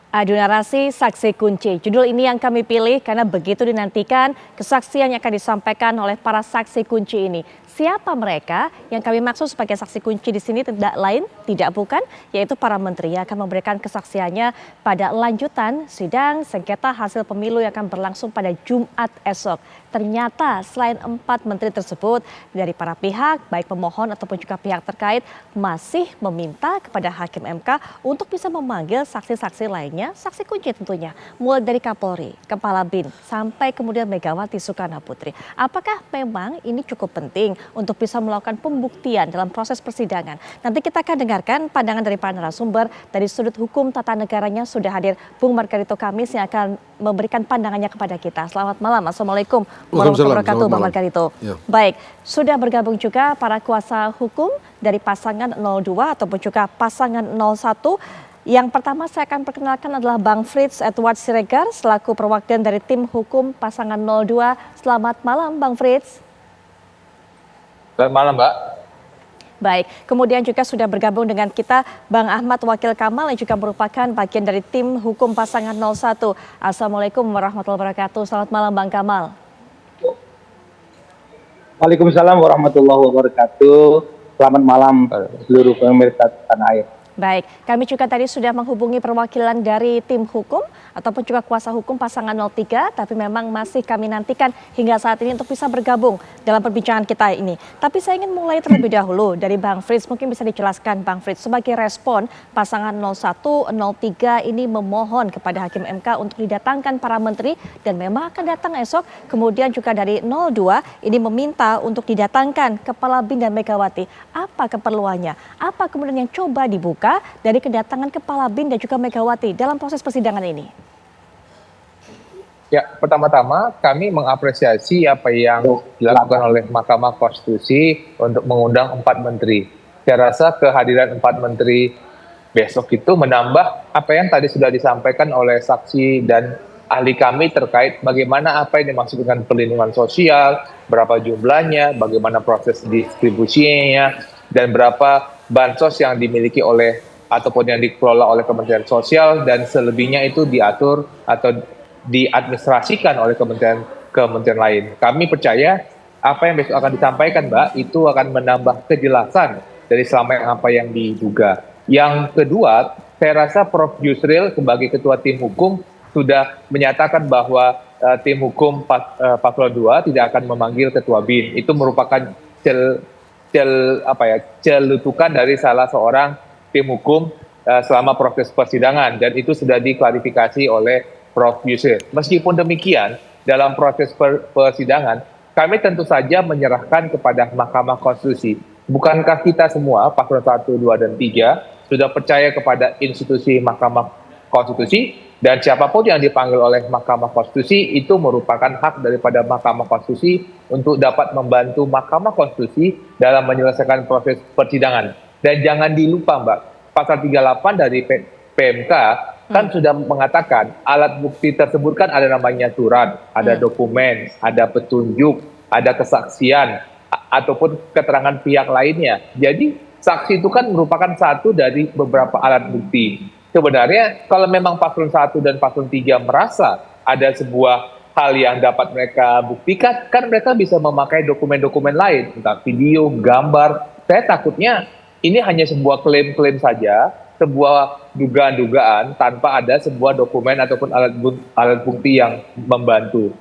Adu narasi saksi kunci. Judul ini yang kami pilih karena begitu dinantikan kesaksian yang akan disampaikan oleh para saksi kunci ini. Siapa mereka? Yang kami maksud sebagai saksi kunci di sini tidak lain, tidak bukan, yaitu para menteri yang akan memberikan kesaksiannya pada lanjutan sidang sengketa hasil pemilu yang akan berlangsung pada Jumat esok. Ternyata selain 4 menteri tersebut, dari para pihak, baik pemohon ataupun juga pihak terkait, masih meminta kepada Hakim MK untuk bisa memanggil saksi-saksi lainnya, saksi kunci tentunya, mulai dari Kapolri, Kepala BIN, sampai kemudian Megawati Soekarno Putri. Apakah memang ini cukup penting untuk bisa melakukan pembuktian dalam proses persidangan? Nanti kita akan dengarkan pandangan dari para narasumber. Dari sudut hukum tata negaranya sudah hadir Bung Margarito Kamis yang akan memberikan pandangannya kepada kita. Selamat malam, Assalamualaikum warahmatullahi wabarakatuh, Bang Margarito. Ya. Baik, sudah bergabung juga para kuasa hukum dari pasangan 02 ataupun juga pasangan 01. Yang pertama saya akan perkenalkan adalah Bang Frits Edward Siregar selaku perwakilan dari tim hukum pasangan 02. Selamat malam, Bang Frits. Selamat malam, Mbak. Baik, kemudian juga sudah bergabung dengan kita Bang Ahmad Wakil Kamal yang juga merupakan bagian dari tim hukum pasangan 01. Assalamualaikum warahmatullahi wabarakatuh. Selamat malam, Bang Kamal. Waalaikumsalam warahmatullahi wabarakatuh. Selamat malam seluruh pemirsa tanah air. Baik, kami juga tadi sudah menghubungi perwakilan dari tim hukum ataupun juga kuasa hukum pasangan 03, tapi memang masih kami nantikan hingga saat ini untuk bisa bergabung dalam perbincangan kita ini. Tapi saya ingin mulai terlebih dahulu dari Bang Frits, mungkin bisa dijelaskan Bang Frits sebagai respon pasangan 01, 03 ini memohon kepada Hakim MK untuk didatangkan para menteri dan memang akan datang esok. Kemudian juga dari 02 ini meminta untuk didatangkan Kepala BIN dan Megawati. Apa keperluannya? Apa kemudian yang coba dibuka dari kedatangan Kepala BIN dan juga Megawati dalam proses persidangan ini? Ya, pertama-tama kami mengapresiasi apa yang dilakukan oleh Mahkamah Konstitusi untuk mengundang 4 menteri. Saya rasa kehadiran 4 menteri besok itu menambah apa yang tadi sudah disampaikan oleh saksi dan ahli kami terkait bagaimana apa yang dimaksud dengan perlindungan sosial, berapa jumlahnya, bagaimana proses distribusinya, dan berapa bansos yang dimiliki oleh ataupun yang dikelola oleh Kementerian Sosial, dan selebihnya itu diatur atau diadministrasikan oleh kementerian lain. Kami percaya apa yang besok akan disampaikan, Mbak, itu akan menambah kejelasan dari selama apa yang diduga. Yang kedua, saya rasa Prof. Yusril sebagai Ketua Tim Hukum sudah menyatakan bahwa tim hukum Paslon 2 tidak akan memanggil Ketua BIN. Itu merupakan celutukan dari salah seorang tim hukum selama proses persidangan, dan itu sudah diklarifikasi oleh Prof. Yusril. Meskipun demikian, dalam proses persidangan kami tentu saja menyerahkan kepada Mahkamah Konstitusi. Bukankah kita semua Paslon 1, 2, dan 3 sudah percaya kepada institusi Mahkamah Konstitusi, dan siapapun yang dipanggil oleh Mahkamah Konstitusi itu merupakan hak daripada Mahkamah Konstitusi untuk dapat membantu Mahkamah Konstitusi dalam menyelesaikan proses persidangan. Dan jangan dilupa, Mbak, pasal 38 dari PMK kan sudah mengatakan alat bukti tersebut kan ada namanya surat, ada dokumen, ada petunjuk, ada kesaksian, ataupun keterangan pihak lainnya. Jadi saksi itu kan merupakan satu dari beberapa alat bukti. Sebenarnya kalau memang Paslon 1 dan Paslon 3 merasa ada sebuah hal yang dapat mereka buktikan, kan mereka bisa memakai dokumen-dokumen lain, entah video, gambar. Saya takutnya ini hanya sebuah klaim-klaim saja, sebuah dugaan-dugaan tanpa ada sebuah dokumen ataupun alat bukti yang membantu.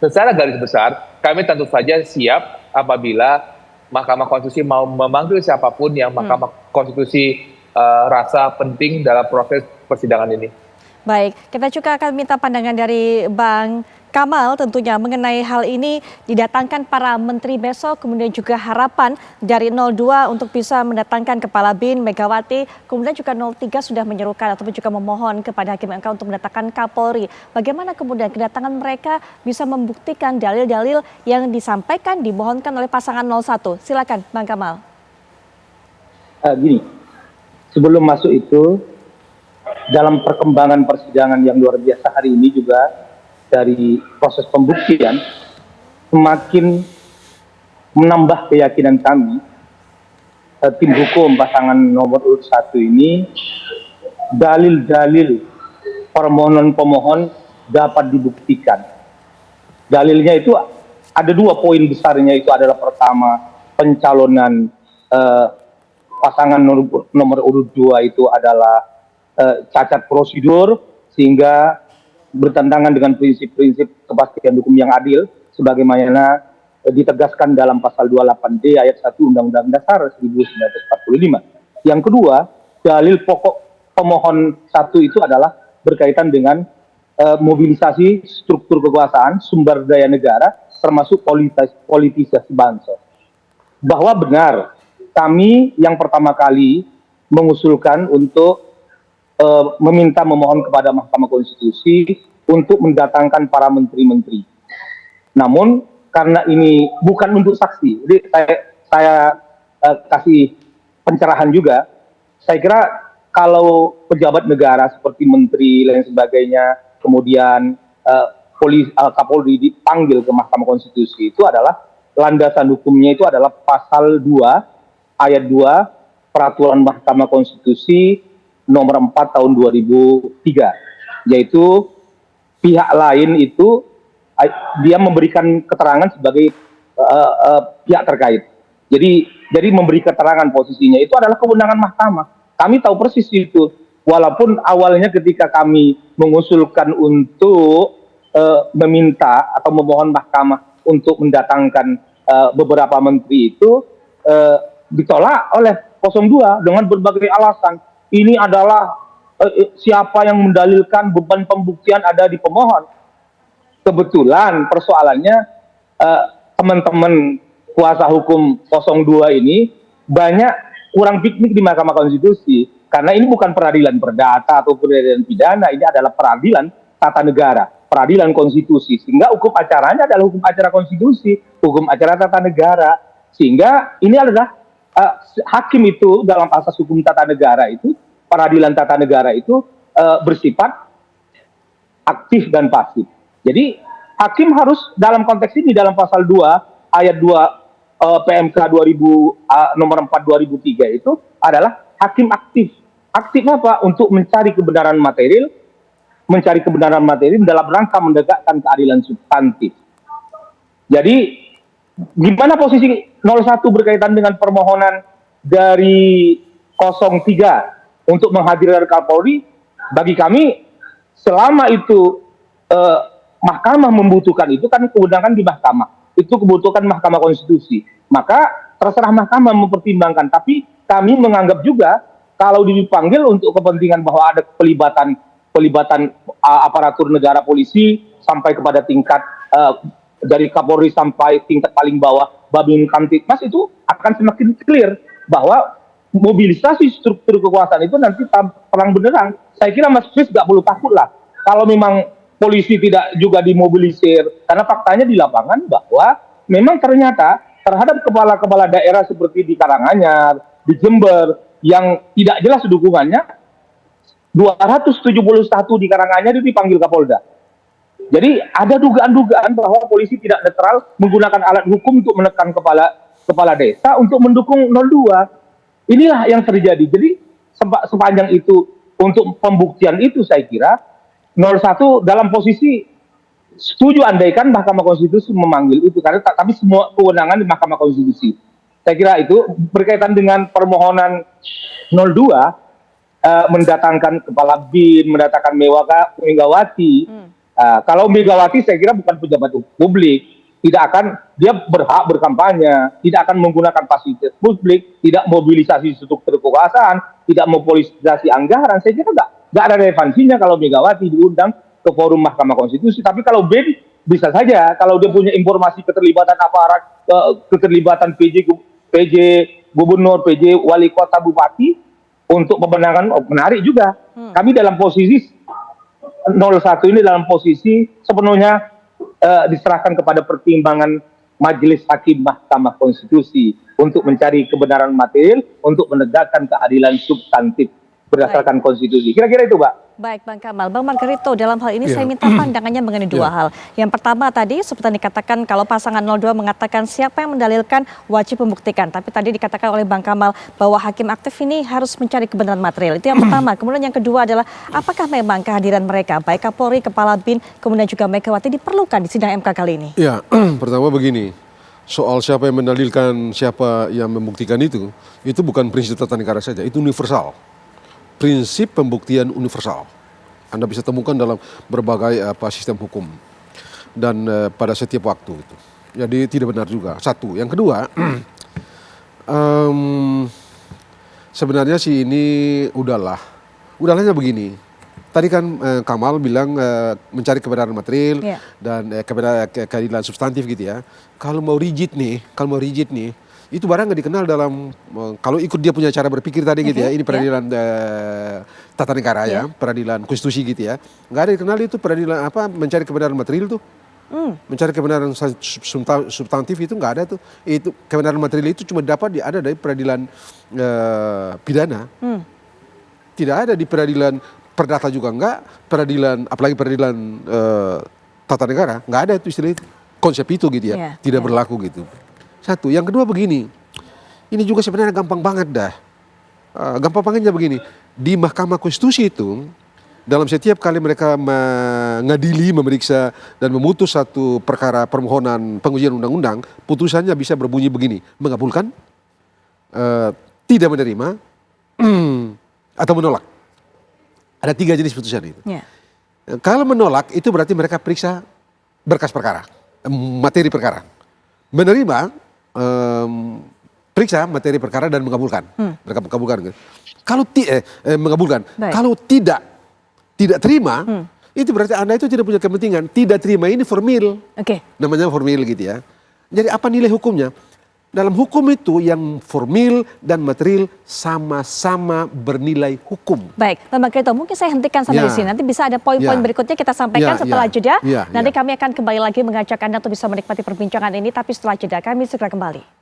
Secara garis besar, kami tentu saja siap apabila Mahkamah Konstitusi mau memanggil siapapun yang Mahkamah Konstitusi rasa penting dalam proses persidangan ini. Baik, kita juga akan minta pandangan dari Bang Kamal tentunya mengenai hal ini, didatangkan para menteri besok, kemudian juga harapan dari 02 untuk bisa mendatangkan Kepala BIN, Megawati, kemudian juga 03 sudah menyerukan ataupun juga memohon kepada Hakim MK untuk mendatangkan Kapolri. Bagaimana kemudian kedatangan mereka bisa membuktikan dalil-dalil yang disampaikan, dimohonkan oleh pasangan 01? Silakan Bang Kamal. Gini, sebelum masuk itu, dalam perkembangan persidangan yang luar biasa hari ini juga, dari proses pembuktian semakin menambah keyakinan kami tim hukum pasangan nomor urut 1 ini dalil-dalil permohonan pemohon dapat dibuktikan. Dalilnya itu ada 2 poin besarnya, itu adalah pertama, pencalonan pasangan nomor urut 2 itu adalah cacat prosedur sehingga bertentangan dengan prinsip-prinsip kepastian hukum yang adil sebagaimana ditegaskan dalam pasal 28D ayat 1 Undang-Undang Dasar 1945. Yang kedua, dalil pokok pemohon 1 itu adalah berkaitan dengan mobilisasi struktur kekuasaan, sumber daya negara, termasuk politisasi bansos. Bahwa benar, kami yang pertama kali mengusulkan untuk meminta memohon kepada Mahkamah Konstitusi untuk mendatangkan para menteri-menteri. Namun karena ini bukan untuk saksi, jadi saya kasih pencerahan juga. Saya kira kalau pejabat negara seperti menteri dan sebagainya, kemudian Kapolri dipanggil ke Mahkamah Konstitusi, itu adalah landasan hukumnya itu adalah pasal 2 ayat 2 Peraturan Mahkamah Konstitusi nomor 4 tahun 2003, yaitu pihak lain itu dia memberikan keterangan sebagai pihak terkait. Jadi memberi keterangan posisinya itu adalah kewenangan mahkamah. Kami tahu persis itu. Walaupun awalnya ketika kami mengusulkan untuk meminta atau memohon mahkamah untuk mendatangkan beberapa menteri itu ditolak oleh 02 dengan berbagai alasan. Ini adalah siapa yang mendalilkan beban pembuktian ada di pemohon. Kebetulan persoalannya teman-teman kuasa hukum 02 ini banyak kurang piknik di Mahkamah Konstitusi karena ini bukan peradilan perdata atau peradilan pidana, ini adalah peradilan tata negara, peradilan konstitusi, sehingga hukum acaranya adalah hukum acara konstitusi, hukum acara tata negara, sehingga ini adalah hakim itu dalam asas hukum tata negara itu, peradilan tata negara itu bersifat aktif dan pasif. Jadi hakim harus dalam konteks ini dalam pasal 2 ayat 2 PMK 2000 nomor 4 2003 itu adalah hakim aktif. Aktifnya apa? Untuk mencari kebenaran material, dalam rangka menegakkan keadilan substantif. Jadi gimana posisi 01 berkaitan dengan permohonan dari 03 untuk menghadirkan Kapolri? Bagi kami selama itu mahkamah membutuhkan itu kan kewenangan di mahkamah. Itu kebutuhan Mahkamah Konstitusi. Maka terserah mahkamah mempertimbangkan. Tapi kami menganggap juga kalau dipanggil untuk kepentingan bahwa ada pelibatan aparatur negara polisi sampai kepada tingkat dari Kapolri sampai tingkat paling bawah Babin Kamtipmas, itu akan semakin clear bahwa mobilisasi struktur kekuasaan itu nanti terang benderang. Saya kira Mas Fris nggak perlu takut lah kalau memang polisi tidak juga dimobilisir, karena faktanya di lapangan bahwa memang ternyata terhadap kepala-kepala daerah seperti di Karanganyar, di Jember, yang tidak jelas dukungannya, 271 di Karanganyar itu dipanggil Kapolda. Jadi ada dugaan-dugaan bahwa polisi tidak netral menggunakan alat hukum untuk menekan kepala desa untuk mendukung 02. Inilah yang terjadi. Jadi sepanjang itu untuk pembuktian itu saya kira 01 dalam posisi setuju andaikan Mahkamah Konstitusi memanggil itu, karena tapi semua kewenangan di Mahkamah Konstitusi. Saya kira itu berkaitan dengan permohonan 02 mendatangkan kepala BIN, mendatangkan Megawati. Kalau Megawati saya kira bukan pejabat publik, tidak akan dia berhak berkampanye, tidak akan menggunakan fasilitas publik, tidak mobilisasi struktur kekuasaan, tidak mobilisasi anggaran. Saya kira nggak ada relevansinya kalau Megawati diundang ke forum Mahkamah Konstitusi. Tapi kalau BIN bisa saja, kalau dia punya informasi keterlibatan aparat, keterlibatan PJ Gubernur, PJ Wali Kota, Bupati untuk pemenangan, menarik juga. Kami dalam posisi 01 ini dalam posisi sepenuhnya diserahkan kepada pertimbangan Majelis Hakim Mahkamah Konstitusi untuk mencari kebenaran material, untuk menegakkan keadilan substantif. berdasarkan konstitusi. Kira-kira itu, Mbak. Baik Bang Kamal, Bang Margarito dalam hal ini saya minta pandangannya mengenai dua hal. Yang pertama tadi seperti yang dikatakan kalau pasangan 02 mengatakan siapa yang mendalilkan wajib membuktikan. Tapi tadi dikatakan oleh Bang Kamal bahwa hakim aktif ini harus mencari kebenaran material. Itu yang pertama. Kemudian yang kedua adalah apakah memang kehadiran mereka baik Kapolri, Kepala BIN, kemudian juga Megawati diperlukan di sidang MK kali ini? Ya, pertama begini, soal siapa yang mendalilkan, siapa yang membuktikan itu bukan prinsip tata negara saja, itu universal. Prinsip pembuktian universal. Anda bisa temukan dalam berbagai sistem hukum dan pada setiap waktu itu. Jadi tidak benar juga. Satu, yang kedua, sebenarnya sih ini udahlah begini. Tadi kan Kamal bilang mencari kebenaran material dan keadilan substantif gitu ya. Kalau mau rigid nih, itu barang nggak dikenal dalam kalau ikut dia punya cara berpikir tadi gitu ya. Ini peradilan tata negara ya, peradilan konstitusi gitu ya. Nggak ada dikenal itu peradilan mencari kebenaran material tuh. Mencari kebenaran substantif itu nggak ada tuh. Itu kebenaran material itu cuma dapat ada dari peradilan pidana. Tidak ada di peradilan perdata juga enggak, apalagi peradilan tata negara nggak ada itu istilah itu, konsep itu gitu ya, tidak berlaku gitu. Satu, yang kedua begini, ini juga sebenarnya gampang banget dah. Gampang bangetnya begini, di Mahkamah Konstitusi itu, dalam setiap kali mereka mengadili, memeriksa, dan memutus satu perkara permohonan pengujian undang-undang, putusannya bisa berbunyi begini, mengabulkan, tidak menerima, atau menolak. Ada 3 jenis putusan itu. Kalau menolak, itu berarti mereka periksa berkas perkara, materi perkara. Menerima, periksa materi perkara dan mengabulkan. Mereka mengabulkan. Kalau mengabulkan, kalau tidak terima, itu berarti Anda itu tidak punya kepentingan. Tidak terima ini formil. Namanya formil gitu ya. Jadi apa nilai hukumnya? Dalam hukum itu yang formil dan material sama-sama bernilai hukum. Baik, Bang Margarito, mungkin saya hentikan sampai di sini. Nanti bisa ada poin-poin berikutnya kita sampaikan setelah jeda. Nanti kami akan kembali lagi mengajak Anda untuk bisa menikmati perbincangan ini, tapi setelah jeda kami segera kembali.